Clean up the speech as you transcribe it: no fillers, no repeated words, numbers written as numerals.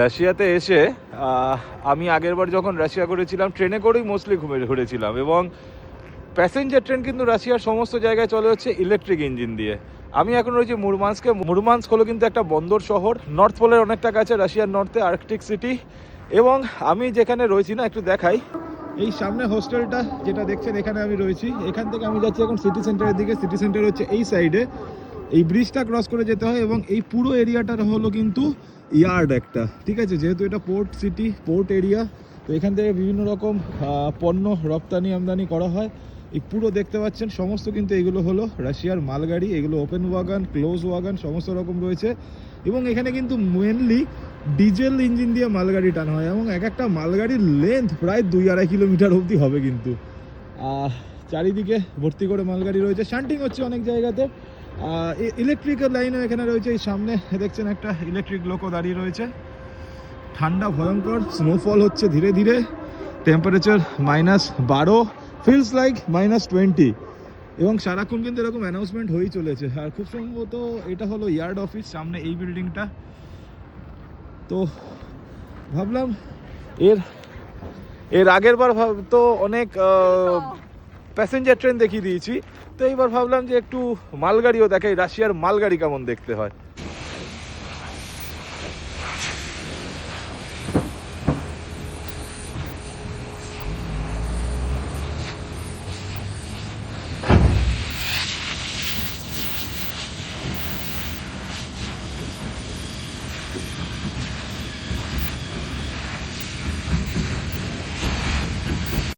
রাশিয়াতে এসে আমি আগেরবার যখন রাশিয়া করেছিলাম ট্রেনে করেই মোস্টলি ঘুরেছিলাম, এবং প্যাসেঞ্জার ট্রেন কিন্তু রাশিয়ার সমস্ত জায়গায় চলে হচ্ছে ইলেকট্রিক ইঞ্জিন দিয়ে। আমি এখন রয়েছি মুরমানস্কে। মুরমানস্ক হলো কিন্তু একটা বন্দর শহর, নর্থ পোলের অনেকটা কাছে, রাশিয়ার নর্থে, আর্কটিক সিটি। এবং আমি যেখানে রয়েছি না, একটু দেখাই, এই সামনে হোস্টেলটা যেটা দেখছেন, এখানে আমি রয়েছি। এখান থেকে আমি যাচ্ছি এখন সিটি সেন্টারের দিকে। সিটি সেন্টার হচ্ছে এই সাইডে, এই ব্রিজটা ক্রস করে যেতে হয়, এবং এই পুরো এরিয়াটা হলো কিন্তু ইয়ার্ড একটা, ঠিক আছে, যেহেতু এটা পোর্ট সিটি, পোর্ট এরিয়া, তো এখান থেকে বিভিন্ন রকম পণ্য রপ্তানি আমদানি করা হয়। এই পুরো দেখতে পাচ্ছেন সমস্ত কিন্তু এগুলো হলো রাশিয়ার মালগাড়ি। এগুলো ওপেন ওয়াগন, ক্লোজ ওয়াগন সমস্ত রকম রয়েছে, এবং এখানে কিন্তু মেনলি ডিজেল ইঞ্জিন দিয়ে মালগাড়ি টানা হয়, এবং এক একটা মালগাড়ির লেন্থ প্রায় 2-2.5 কিলোমিটার অবধি হবে কিন্তু। চারিদিকে ভর্তি করে মালগাড়ি রয়েছে, শান্টিং হচ্ছে অনেক জায়গাতে। ইলেকট্রিক্যাল লাইনও এখানে রয়েছে। এই সামনে দেখছেন একটা ইলেকট্রিক লোকও দাঁড়িয়ে রয়েছে। ঠান্ডা ভয়ঙ্কর, স্নোফল হচ্ছে ধীরে ধীরে, টেম্পারেচার -12, ফিলস লাইক -20, এবং সারাক্ষণ কিন্তু এরকম অ্যানাউন্সমেন্ট হয়েই চলেছে। আর খুব সম্ভবত এটা হলো ইয়ার্ড অফিস, সামনে এই বিল্ডিংটা। তো ভাবলাম এর আগের বার তো অনেক প্যাসেঞ্জার ট্রেন দেখিয়ে দিয়েছি, তো এইবার ভাবলাম যে একটু মালগাড়িও দেখাই, রাশিয়ার মালগাড়ি কেমন দেখতে হয়।